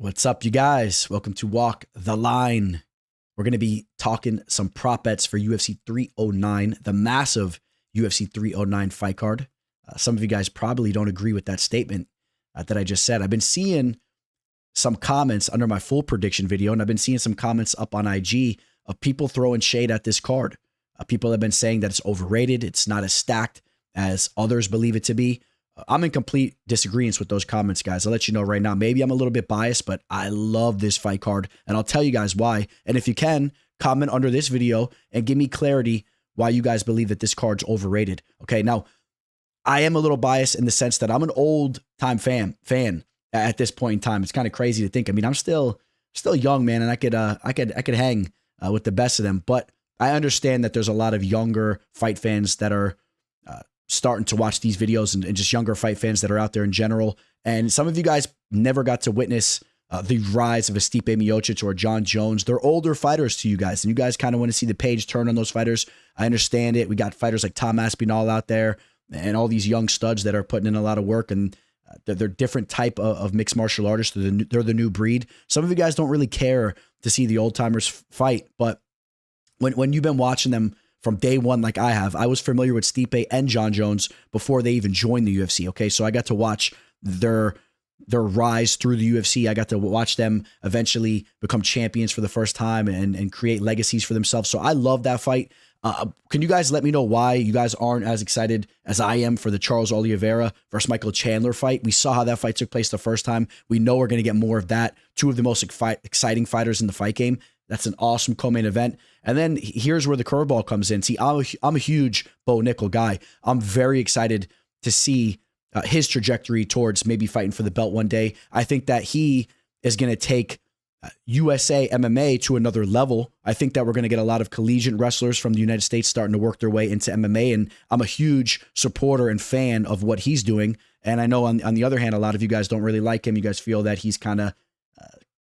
What's up, you guys? Welcome to Walk the Line. We're going to be talking some prop bets for UFC 309, the massive UFC 309 fight card. Some of you guys probably don't agree with that statement that I just said. I've been seeing some comments under my full prediction video, and I've been seeing some comments up on IG of people throwing shade at this card. People have been saying that it's overrated. It's not as stacked as others believe it to be. I'm in complete disagreement with those comments, guys. I'll let you know right now. Maybe I'm a little bit biased, but I love this fight card, and I'll tell you guys why. And if you can, comment under this video and give me clarity why you guys believe that this card's overrated. Okay, now, I am a little biased in the sense that I'm an old-time fan at this point in time. It's kind of crazy to think. I mean, I'm still young, man, and I could hang with the best of them. But I understand that there's a lot of younger fight fans that are starting to watch these videos and just younger fight fans that are out there in general. And some of you guys never got to witness the rise of a Stipe Miocic or John Jones. They're older fighters to you guys, and you guys kind of want to see the page turn on those fighters. I understand it. We got fighters like Tom Aspinall out there and all these young studs that are putting in a lot of work, and they're different type of mixed martial artists. They're the new breed. Some of you guys don't really care to see the old timers fight, but when you've been watching them from day one, like I have, I was familiar with Stipe and John Jones before they even joined the UFC. Okay, so I got to watch their rise through the UFC. I got to watch them eventually become champions for the first time and create legacies for themselves. So I love that fight. Can you guys let me know why you guys aren't as excited as I am for the Charles Oliveira versus Michael Chandler fight? We saw how that fight took place the first time. We know we're going to get more of that. Two of the most exciting fighters in the fight game. That's an awesome co-main event. And then here's where the curveball comes in. See, I'm a huge Bo Nickel guy. I'm very excited to see his trajectory towards maybe fighting for the belt one day. I think that he is going to take USA MMA to another level. I think that we're going to get a lot of collegiate wrestlers from the United States starting to work their way into MMA, and I'm a huge supporter and fan of what he's doing. And I know on the other hand, a lot of you guys don't really like him. You guys feel that he's kind of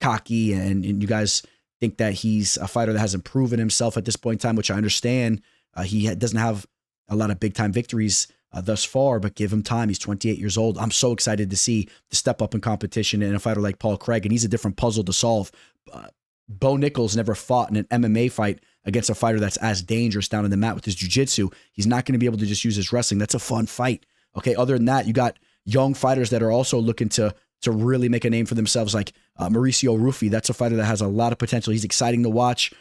cocky, and you guys think that he's a fighter that hasn't proven himself at this point in time, which I understand. He doesn't have a lot of big-time victories thus far, but give him time. He's 28 years old. I'm so excited to see the step up in competition in a fighter like Paul Craig, and he's a different puzzle to solve. Bo Nickel's never fought in an MMA fight against a fighter that's as dangerous down in the mat with his jiu-jitsu. He's not going to be able to just use his wrestling. That's a fun fight. Okay, other than that, you got young fighters that are also looking to really make a name for themselves, like Mauricio Rufy. That's a fighter that has a lot of potential. He's exciting to watch.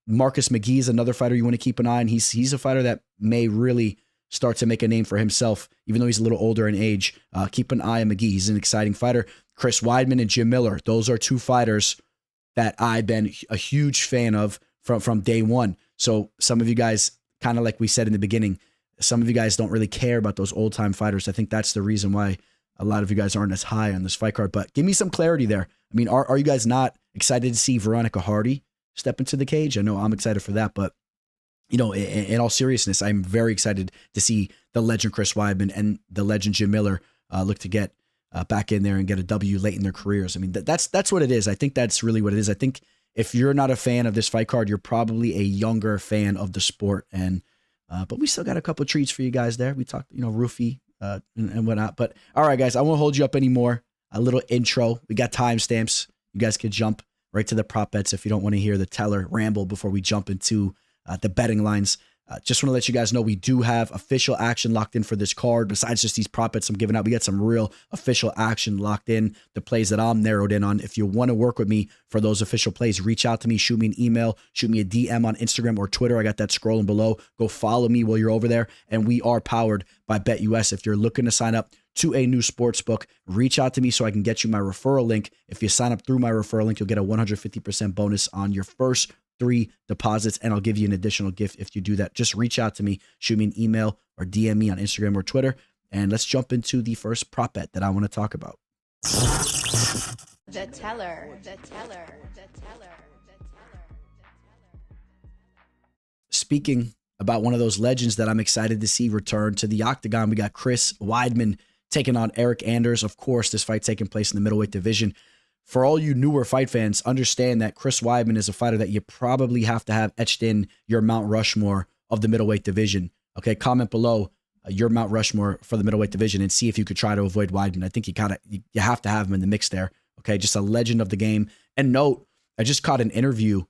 Marcus McGee is another fighter you want to keep an eye on. He's a fighter that may really start to make a name for himself, even though he's a little older in age. Keep an eye on McGee. He's an exciting fighter. Chris Weidman and Jim Miller. Those are two fighters that I've been a huge fan of from day one. So some of you guys, kind of like we said in the beginning, some of you guys don't really care about those old-time fighters. I think that's the reason why a lot of you guys aren't as high on this fight card. But give me some clarity there. I mean, are you guys not excited to see Veronica Hardy step into the cage? I know I'm excited for that, but you know, in all seriousness, I'm very excited to see the legend Chris Weidman and the legend Jim Miller look to get back in there and get a W late in their careers. I mean, that's what it is. I think that's really what it is. I think if you're not a fan of this fight card, you're probably a younger fan of the sport. And but we still got a couple of treats for you guys there. We talked, Rufy and whatnot. But all right, guys, I won't hold you up anymore. A little intro. We got timestamps. You guys could jump right to the prop bets if you don't want to hear the teller ramble before we jump into the betting lines. Just want to let you guys know we do have official action locked in for this card. Besides just these prop bets I'm giving out, we got some real official action locked in, the plays that I'm narrowed in on. If you want to work with me for those official plays, reach out to me, shoot me an email, shoot me a DM on Instagram or Twitter. I got that scrolling below. Go follow me while you're over there. And we are powered by BetUS. If you're looking to sign up to a new sports book, reach out to me so I can get you my referral link. If you sign up through my referral link, you'll get a 150% bonus on your first 3 deposits, and I'll give you an additional gift if you do that. Just reach out to me, shoot me an email or DM me on Instagram or Twitter, and let's jump into the first prop bet that I want to talk about. The teller. Speaking about one of those legends that I'm excited to see return to the octagon, we got Chris Weidman taking on Eric Anders. Of course, this fight taking place in the middleweight division. For all you newer fight fans, understand that Chris Weidman is a fighter that you probably have to have etched in your Mount Rushmore of the middleweight division. Okay, comment below your Mount Rushmore for the middleweight division and see if you could try to avoid Weidman. I think you have to have him in the mix there. Okay, just a legend of the game. And note, I just caught an interview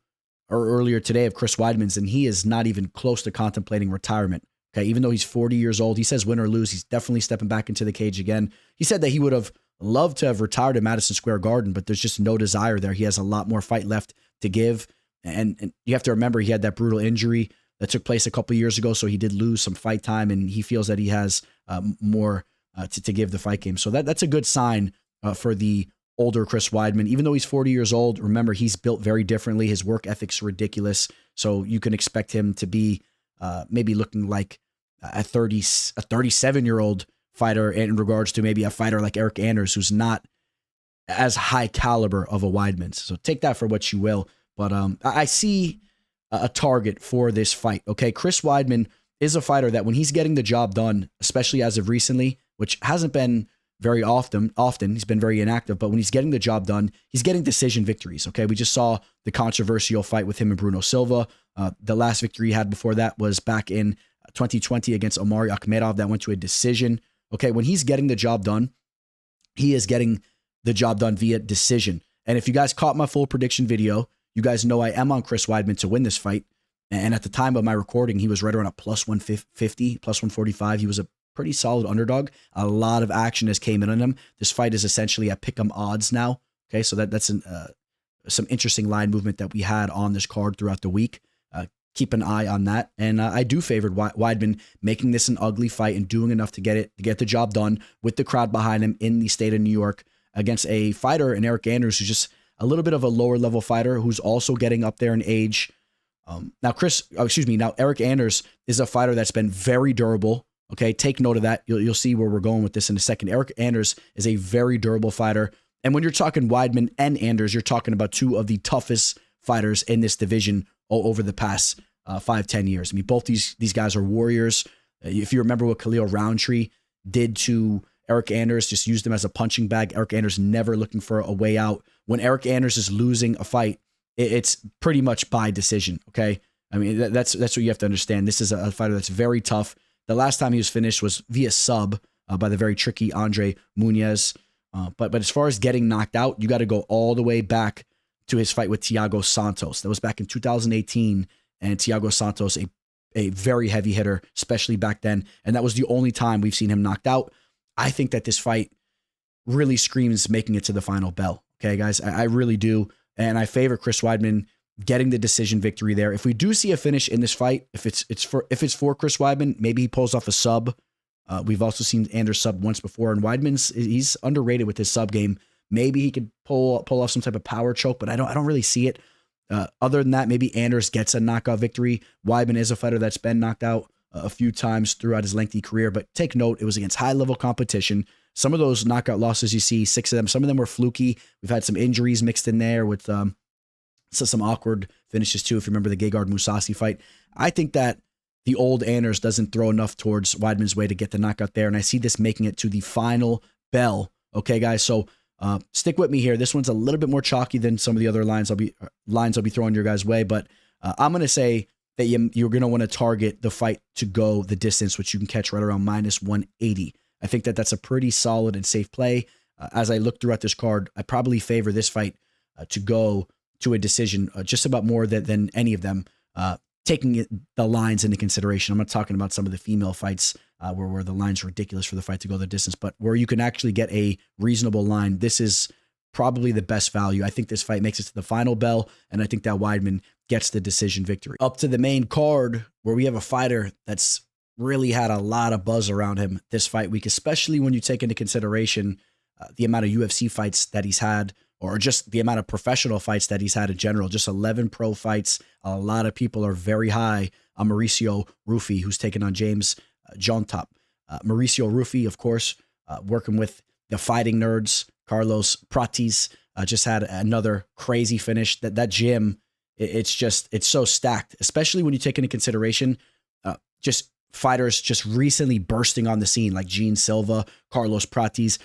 earlier today of Chris Weidman's, and he is not even close to contemplating retirement. Okay, even though he's 40 years old, he says win or lose, he's definitely stepping back into the cage again. He said that he would have loved to have retired at Madison Square Garden, but there's just no desire there. He has a lot more fight left to give. And you have to remember he had that brutal injury that took place a couple of years ago, so he did lose some fight time, and he feels that he has more to give the fight game. So that's a good sign for the older Chris Weidman. Even though he's 40 years old, remember, he's built very differently. His work ethic's ridiculous, so you can expect him to be maybe looking like a 37-year-old fighter in regards to maybe a fighter like Eric Anders, who's not as high caliber of a Weidman. So take that for what you will. But I see a target for this fight. Okay, Chris Weidman is a fighter that when he's getting the job done, especially as of recently, which hasn't been very often, he's been very inactive, but when he's getting the job done, he's getting decision victories. Okay, we just saw the controversial fight with him and Bruno Silva. The last victory he had before that was back in 2020 against Omari Akhmedov that went to a decision. Okay, when he's getting the job done, he is getting the job done via decision. And if you guys caught my full prediction video, you guys know I am on Chris Weidman to win this fight. And at the time of my recording, he was right around a plus 150, plus 145. He was a pretty solid underdog. A lot of action has came in on him. This fight is essentially at pick'em odds now. Okay, so that's some interesting line movement that we had on this card throughout the week. Keep an eye on that. And I do favor Weidman making this an ugly fight and doing enough to get the job done with the crowd behind him in the state of New York against a fighter in Eric Anders who's just a little bit of a lower level fighter who's also getting up there in age. Now Eric Anders is a fighter that's been very durable. Okay, take note of that. You'll see where we're going with this in a second. Eric Anders is a very durable fighter. And when you're talking Weidman and Anders, you're talking about two of the toughest fighters in this division over the past 5-10 years. I mean, both these guys are warriors. If you remember what Khalil Roundtree did to Eric Anders, just used him as a punching bag. Eric Anders never looking for a way out. When Eric Anders is losing a fight, it's pretty much by decision, okay? I mean, that's what you have to understand. This is a fighter that's very tough. The last time he was finished was via sub by the very tricky Andre Muniz. But as far as getting knocked out, you got to go all the way back to his fight with Thiago Santos. That was back in 2018, and Thiago Santos, a very heavy hitter, especially back then, and that was the only time we've seen him knocked out. I think that this fight really screams making it to the final bell. Okay, guys, I really do, and I favor Chris Weidman getting the decision victory there. If we do see a finish in this fight, if it's for Chris Weidman, maybe he pulls off a sub. We've also seen Anders sub once before, and he's underrated with his sub game. Maybe he could pull off some type of power choke, but I don't really see it. Other than that, maybe Anders gets a knockout victory. Weidman is a fighter that's been knocked out a few times throughout his lengthy career, but take note, it was against high-level competition. Some of those knockout losses you see, 6 of them, some of them were fluky. We've had some injuries mixed in there with some awkward finishes too, if you remember the Gegard Mousasi fight. I think that the old Anders doesn't throw enough towards Weidman's way to get the knockout there, and I see this making it to the final bell. Okay, guys, so stick with me here. This one's a little bit more chalky than some of the other lines I'll be throwing your guys' way, but I'm going to say that you're going to want to target the fight to go the distance, which you can catch right around minus 180. I think that that's a pretty solid and safe play. As I look throughout this card, I probably favor this fight to go to a decision just about more than any of them, taking the lines into consideration. I'm not talking about some of the female fights where the line's ridiculous for the fight to go the distance, but where you can actually get a reasonable line. This is probably the best value. I think this fight makes it to the final bell, and I think that Weidman gets the decision victory. Up to the main card, where we have a fighter that's really had a lot of buzz around him this fight week, especially when you take into consideration the amount of UFC fights that he's had, or just the amount of professional fights that he's had in general. Just 11 pro fights. A lot of people are very high on Mauricio Rufy, who's taken on James Jontop. Mauricio Rufy, of course, working with the fighting nerds. Carlos Pratis just had another crazy finish. That gym, it's so stacked, especially when you take into consideration just fighters just recently bursting on the scene like Gene Silva, Carlos Pratis.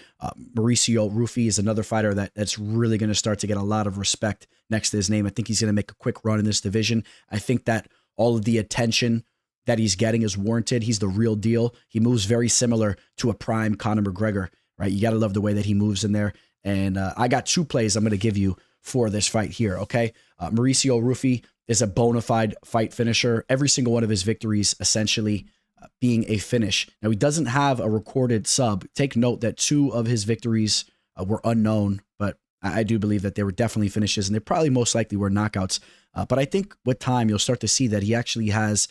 Mauricio Rufy is another fighter that's really going to start to get a lot of respect next to his name. I think he's going to make a quick run in this division. I think that all of the attention that he's getting is warranted. He's the real deal. He moves very similar to a prime Conor McGregor, right? You got to love the way that he moves in there. And I got 2 plays I'm going to give you for this fight here, okay? Mauricio Rufy is a bona fide fight finisher. Every single one of his victories essentially being a finish. Now, he doesn't have a recorded sub. Take note that 2 of his victories were unknown, but I do believe that they were definitely finishes, and they probably most likely were knockouts. But I think with time, you'll start to see that he actually has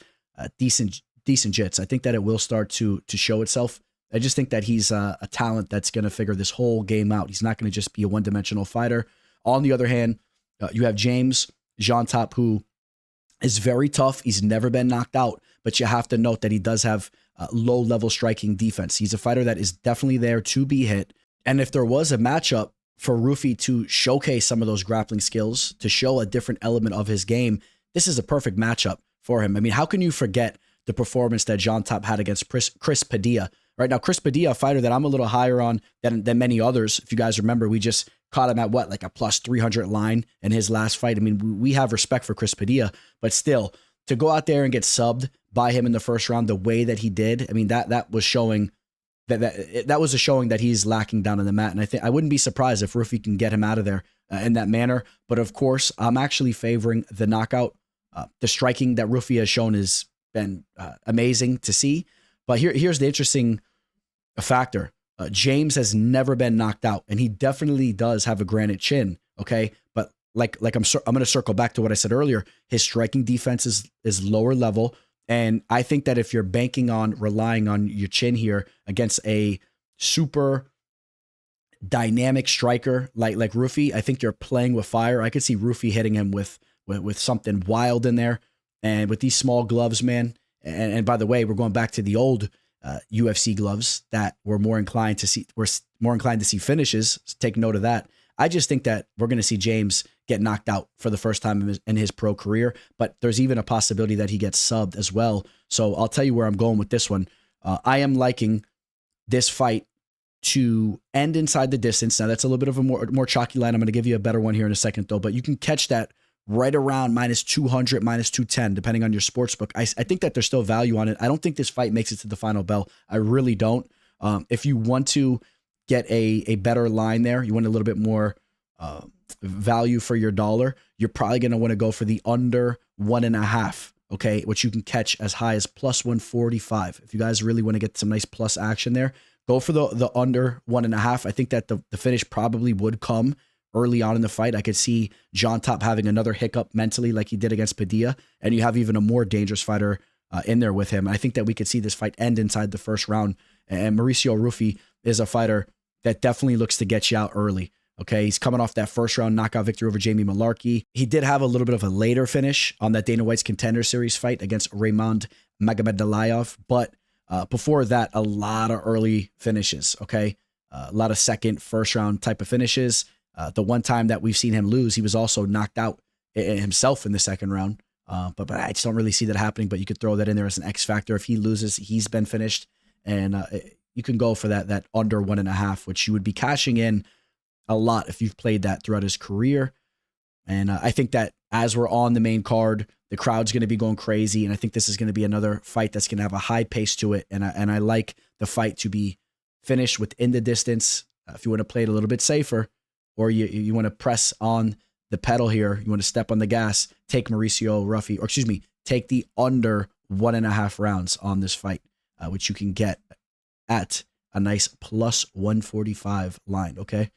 decent jits. I think that it will start to show itself. I just think that he's a talent that's going to figure this whole game out. He's not going to just be a one-dimensional fighter. On the other hand, you have James Jean Top, who is very tough. He's never been knocked out, but you have to note that he does have low-level striking defense. He's a fighter that is definitely there to be hit. And if there was a matchup for Rufy to showcase some of those grappling skills, to show a different element of his game, this is a perfect matchup for him. I mean, how can you forget the performance that Jean Top had against Chris Padilla? Right now, Chris Padilla, a fighter that I'm a little higher on than many others. If you guys remember, we just caught him at what, like a plus 300 line in his last fight. I mean, we have respect for Chris Padilla, but still, to go out there and get subbed by him in the first round the way that he did, I mean, that was showing that was a showing that he's lacking down on the mat. And I wouldn't be surprised if Rufy can get him out of there in that manner. But of course, I'm actually favoring the knockout. The striking that Rufy has shown has been amazing to see. But here's the interesting factor. James has never been knocked out, and he definitely does have a granite chin. Okay, but like I'm going to circle back to what I said earlier. His striking defense is lower level, and I think that if you're banking on relying on your chin here against a super dynamic striker like Rufy, I think you're playing with fire. I could see Rufy hitting him with something wild in there, and with these small gloves, man. And by the way, we're going back to the old UFC gloves that were more inclined to see finishes. So take note of that. I just think that we're going to see James get knocked out for the first time in his pro career, but there's even a possibility that he gets subbed as well. So I'll tell you where I'm going with this one. I am liking this fight to end inside the distance. Now that's a little bit of a more chalky line. I'm going to give you a better one here in a second though, but you can catch that right around minus 200, minus 210, depending on your sports book. I think that there's still value on it. I don't think this fight makes it to the final bell. I really don't. If you want to get a better line there, you want a little bit more value for your dollar, you're probably going to want to go for the under 1.5, okay, which you can catch as high as plus 145. If you guys really want to get some nice plus action there, go for the under 1.5. I think that the finish probably would come early on in the fight. I could see Jean Top having another hiccup mentally like he did against Padilla, and you have even a more dangerous fighter in there with him. I think that we could see this fight end inside the first round, and Mauricio Rufy is a fighter that definitely looks to get you out early. Okay, he's coming off that first round knockout victory over Jamie Malarkey. He did have a little bit of a later finish on that Dana White's Contender Series fight against Raymond Magomedov, but before that, a lot of early finishes, okay? A lot of second, first round type of finishes. The one time that we've seen him lose, he was also knocked out himself in the second round. But I just don't really see that happening, but you could throw that in there as an X factor. If he loses, he's been finished. And you can go for that under 1.5, which you would be cashing in a lot if you've played that throughout his career. And I think that as we're on the main card, the crowd's going to be going crazy. And I think this is going to be another fight that's going to have a high pace to it. And I like the fight to be finished within the distance. If you want to play it a little bit safer, or you want to press on the pedal here, you want to step on the gas, take Mauricio Rufy, or excuse me, take the under 1.5 rounds on this fight, which you can get at a nice plus 145 line, okay?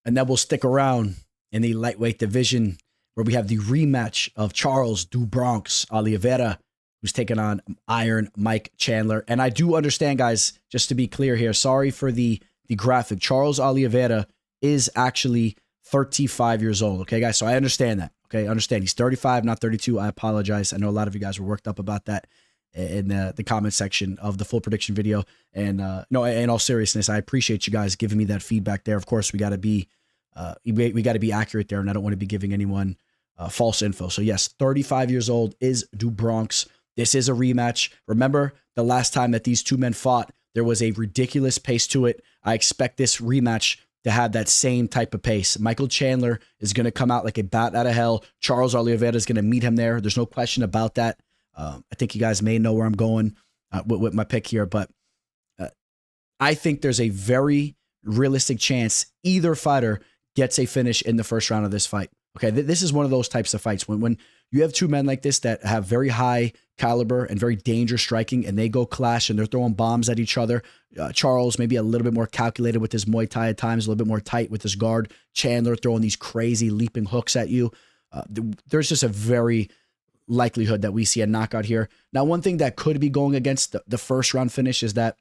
And then we'll stick around in the lightweight division where we have the rematch of Charles "Do Bronx" Oliveira, who's taking on Iron Mike Chandler. And I do understand, guys, just to be clear here, sorry for the graphic. Charles Oliveira is actually 35 years old. Okay, guys. So I understand that. Okay. I understand he's 35, not 32. I apologize. I know a lot of you guys were worked up about that in the comment section of the full prediction video. And no, in all seriousness, I appreciate you guys giving me that feedback there. Of course, we got to be accurate there, and I don't want to be giving anyone false info. So yes, 35 years old is Do Bronx. This is a rematch. Remember the last time that these two men fought, there was a ridiculous pace to it. I expect this rematch to have that same type of pace. Michael Chandler is going to come out like a bat out of hell. Charles Oliveira is going to meet him there. There's no question about that. I think you guys may know where I'm going with my pick here, but I think there's a very realistic chance either fighter gets a finish in the first round of this fight. Okay, this is one of those types of fights when you have two men like this that have very high caliber and very dangerous striking, and they go clash and they're throwing bombs at each other. Charles maybe a little bit more calculated with his Muay Thai at times, a little bit more tight with his guard. Chandler throwing these crazy leaping hooks at you. There's just a very likelihood that we see a knockout here. Now, one thing that could be going against the first round finish is that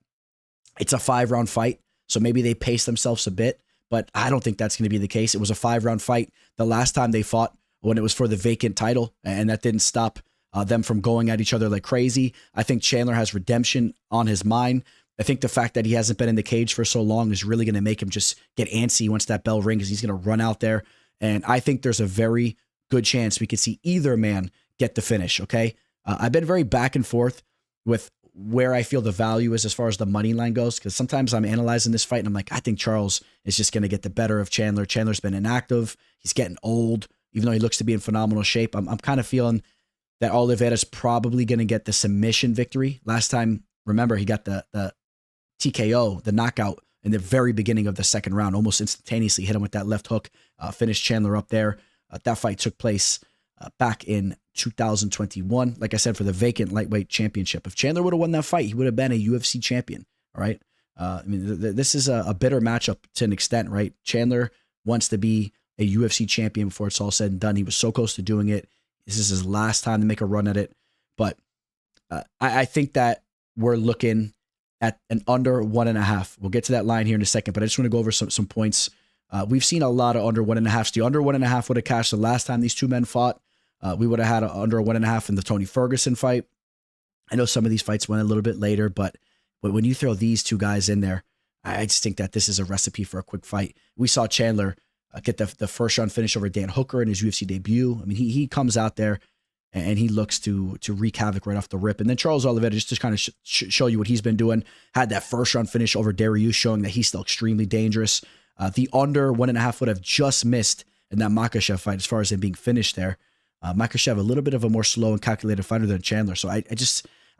it's a 5-round fight, so maybe they pace themselves a bit, but I don't think that's going to be the case. It was a 5-round fight the last time they fought when it was for the vacant title, and that didn't stop them from going at each other like crazy. I think Chandler has redemption on his mind. I think the fact that he hasn't been in the cage for so long is really going to make him just get antsy once that bell rings. He's going to run out there, and I think there's a very good chance we could see either man get the finish, okay? I've been very back and forth with where I feel the value is as far as the money line goes, because sometimes I'm analyzing this fight and I'm like, I think Charles is just going to get the better of Chandler. Chandler's been inactive. He's getting old, even though he looks to be in phenomenal shape. I'm kind of feeling that Oliveira's probably going to get the submission victory. Last time, remember, he got the TKO, the knockout, in the very beginning of the second round, almost instantaneously hit him with that left hook, finished Chandler up there. That fight took place back in 2021, like I said, for the vacant lightweight championship. If Chandler would have won that fight, he would have been a UFC champion, all right? I mean, this is a bitter matchup to an extent, right? Chandler wants to be a UFC champion before it's all said and done. He was so close to doing it. This is his last time to make a run at it. But I think that we're looking at an under 1.5. We'll get to that line here in a second, but I just want to go over some points. We've seen a lot of under 1.5s. The under 1.5 would have cashed the last time these two men fought. We would have had under 1.5 in the Tony Ferguson fight. I know some of these fights went a little bit later, but when you throw these two guys in there, I just think that this is a recipe for a quick fight. We saw Chandler get the first round finish over Dan Hooker in his UFC debut. I mean, he comes out there and he looks to wreak havoc right off the rip. And then Charles Oliveira, just to kind of show you what he's been doing, had that first round finish over Dariush, showing that he's still extremely dangerous. The under 1.5 would have just missed in that Makhachev fight as far as him being finished there. Makhachev, a little bit of a more slow and calculated fighter than Chandler. So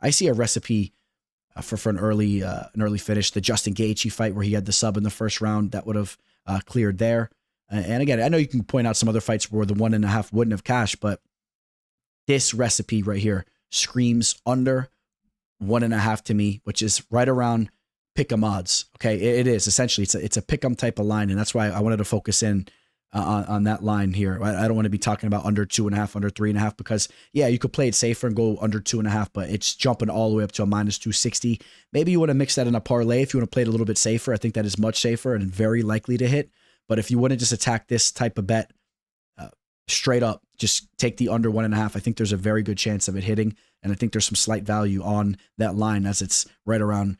I see a recipe for an early finish. The Justin Gaethje fight where he had the sub in the first round, that would have cleared there. And again, I know you can point out some other fights where the 1.5 wouldn't have cashed, but this recipe right here screams under 1.5 to me, which is right around pick'em odds. Okay, it is essentially it's a pick'em type of line, and that's why I wanted to focus in on that line here. I don't want to be talking about under 2.5, under 3.5, because yeah, you could play it safer and go under 2.5, but it's jumping all the way up to a -260. Maybe you want to mix that in a parlay if you want to play it a little bit safer. I think that is much safer and very likely to hit. But if you want to just attack this type of bet straight up, just take the under 1.5. I think there's a very good chance of it hitting, and I think there's some slight value on that line as it's right around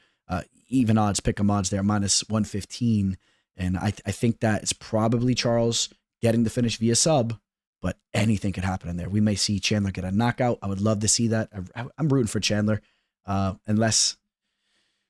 even odds, pick'em odds there, -115. And I think that it's probably Charles getting the finish via sub, but anything could happen in there. We may see Chandler get a knockout. I would love to see that. I'm rooting for Chandler, unless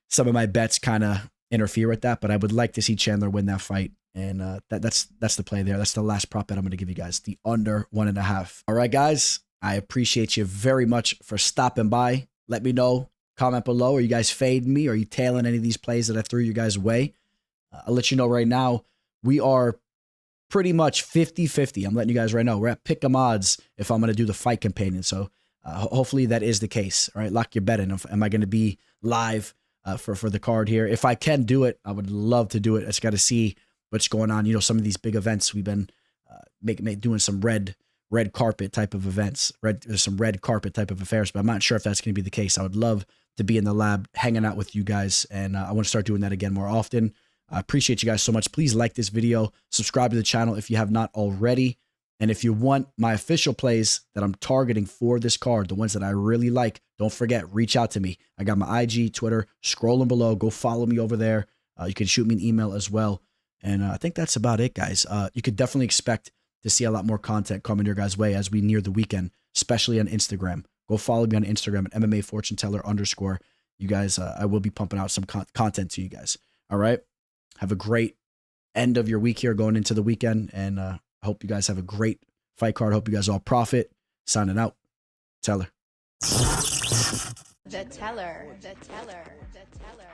some of my bets kind of interfere with that, but I would like to see Chandler win that fight. And that's the play there. That's the last prop bet I'm going to give you guys, the under 1.5. All right, guys, I appreciate you very much for stopping by. Let me know, comment below. Are you guys fading me? Are you tailing any of these plays that I threw you guys' way? I'll let you know right now, we are pretty much 50-50. I'm letting you guys right know. We're at pick'em odds if I'm going to do the fight companion. So hopefully that is the case. All right, lock your bet in. Am I going to be live for the card here? If I can do it, I would love to do it. I just got to see what's going on. You know, some of these big events, we've been doing some red carpet type of events, some red carpet type of affairs, but I'm not sure if that's going to be the case. I would love to be in the lab hanging out with you guys, and I want to start doing that again more often. I appreciate you guys so much. Please like this video, subscribe to the channel if you have not already. And if you want my official plays that I'm targeting for this card, the ones that I really like, don't forget, reach out to me. I got my IG, Twitter, scrolling below. Go follow me over there. You can shoot me an email as well. And I think that's about it, guys. You could definitely expect to see a lot more content coming your guys' way as we near the weekend, especially on Instagram. Go follow me on Instagram at MMA Fortune Teller _. You guys, I will be pumping out some content to you guys. All right. Have a great end of your week here going into the weekend. And I hope you guys have a great fight card. Hope you guys all profit. Signing out. Teller. The Teller. The Teller. The Teller.